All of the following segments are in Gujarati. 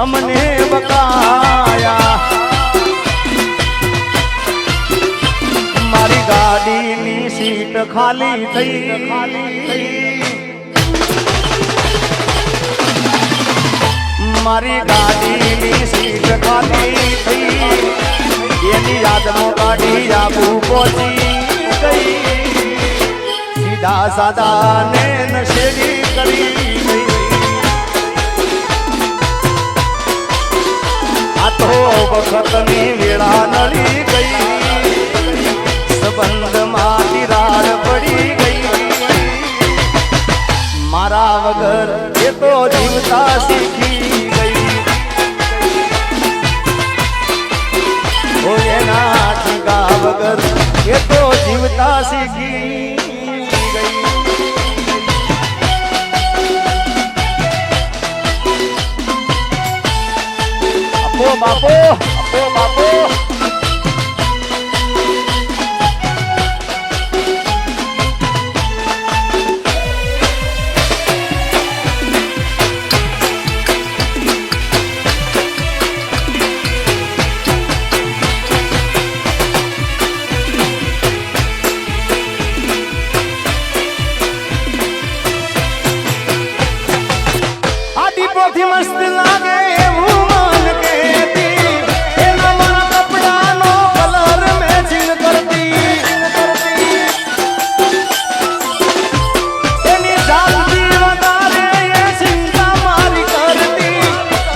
અમને બકાયા મારી ગાડીની સીટ ખાલી થઈ મારી ગાડીની સીટ ખાલી થઈ એની યાદમાં ગાડી આબુ પહોંચી ગઈ સીધા સાદા ને નશેડી કરી ગઈ આ તો વખતની વેળા નડી ગઈ સંબંધમાં તિરાડ પડી ગઈ મારા વગર એ તો જીવતા શીખી ગઈ ઓ એના ઠીકા વગર એ તો જીવતા શીખી ગઈ આપો બાપો આપો બાપો મસ્ત લાગે એવું મન કેતી એના મારા કપડાનો કલર મેચિંગ કરતી એની જાતથી વધારે એ ચિંતા મારી કરતી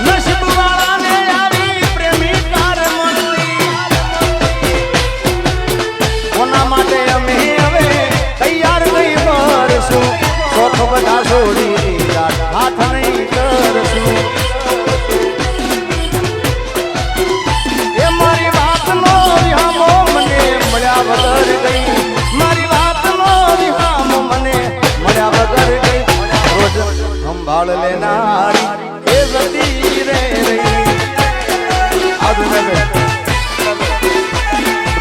નસીબ વાળાને આવી પ્રેમિકાર મળતી કોના માટે અમે હવે તૈયાર નહીં કરશું શોખ બધા છોડી હાથ નહીં કરશું એ મારી વાતનો વિહામો મને મળ્યા વગર ગઈ મારી વાતનો વિહામો મને મળ્યા વગર ગઈ રોજ સંભાળ લેનારી એ જતી રે રહી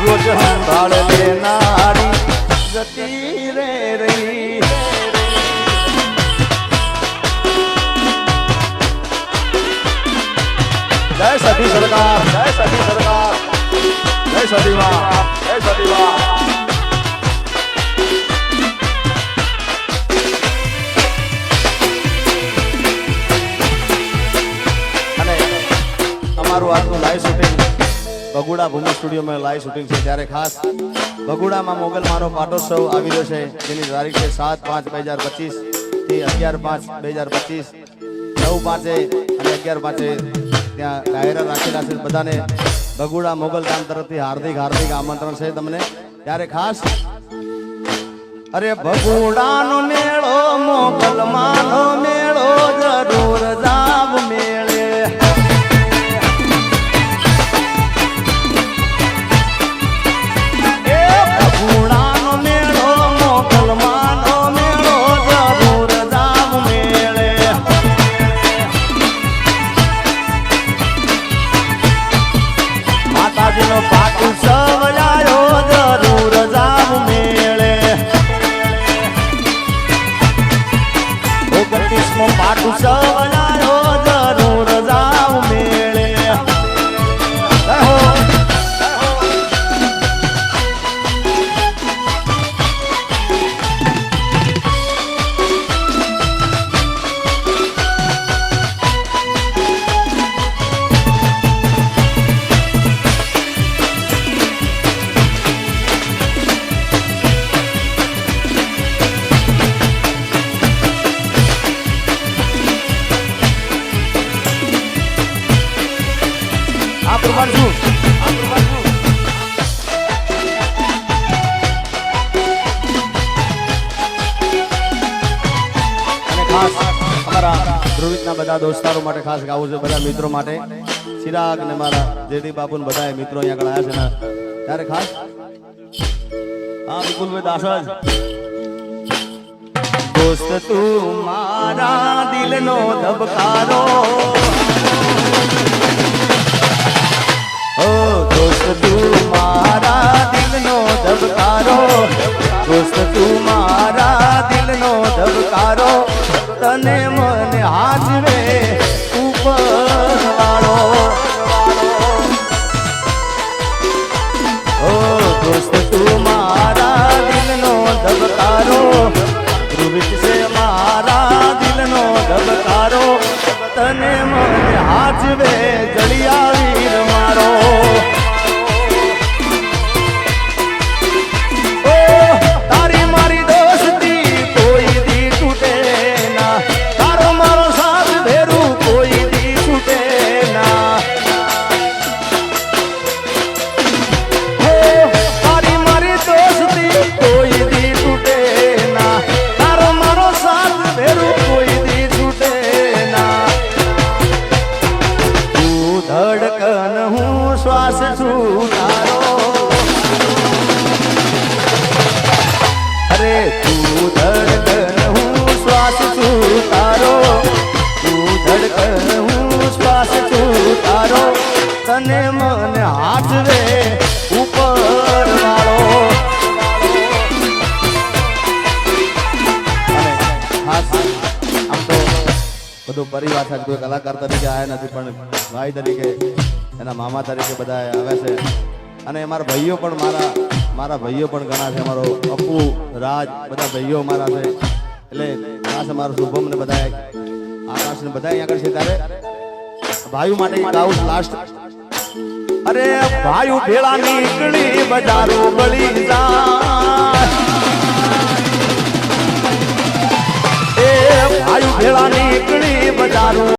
રોજ સંભાળ લેનારી જતી રે રહી જય સતી સરકાર જય સતી સરકાર જય સતી માં જય સતી માં અને અમારું આજનું લાઈવ શૂટિંગ બગુડા ભૂમિ સ્ટુડિયોમાં લાઈવ શૂટિંગ છે ત્યારે ખાસ બગુડામાં મોગલ માનો પાટોત્સવ આવી રહ્યો છે જેની તારીખ છે 7/5/2025 થી 11/5/2025 9/5 અને 11/5 ત્યાં ડાયરા રાખેલા છે બધાને બગુડા મોગલ ગામ તરફથી હાર્દિક હાર્દિક આમંત્રણ છે તમને ત્યારે ખાસ અરે બગુડાનો મેળો મોગલ માનો મેળો જરૂર જાવ મેળે એ બગુડાનો મેળો મોગલ માનો મેળો જરૂર જાવ મેળે માતાજીનો પાટુ સવલાયો જરૂર જાવ મેળે 29મો પાટુ સવલાયો જરૂર જાવ મેળે ધ્રુવિતના બધા દોસ્તારો માટે ખાસ ગાવું છે બધા મિત્રો માટે ચિરાગ ને મારા જેડી બાપુ ને બધા મિત્રો અહીંયા આગળ આવ્યા છે ને ત્યારે ખાસ હા વિપુલભાઈ દાસ દોસ્ત તું મારા દિલનો ધબકારો ઓ દોસ્ત તું મારા દિલનો ધબકારો દોસ્ત તું મારા દિલનો ધબકારો તને મને હાજવે ઉપર અરે તું ધડકન હું શ્વાસ છું તારો, તું ધડકન હું શ્વાસ છું તારો, તને મને હાથ રે ઉપર વાળો. અને ખાસ આમ તો બધું પરિવાર સાથે કોઈ કલાકાર તરીકે આવ્યા નથી, પણ ભાઈ તરીકે એના મામા તરીકે બધા આવે છે. અને મારા ભાઈઓ પણ મારા ભાઈઓ પણ ઘણા છે. મારો અપુ, રાજ, બધા ભાઈઓ મારા છે. એટલે ખાસ અમારો શુભમ ને બધા આકાશ ને બધા અહીંયા આગળ છે. ત્યારે ભાઈઓ માટે ગાઉં લાસ્ટ. અરે ભાઈઓ ભેળા નીકળી બજારો ગળી જાય, એ ભાઈઓ ભેળા નીકળી બજારો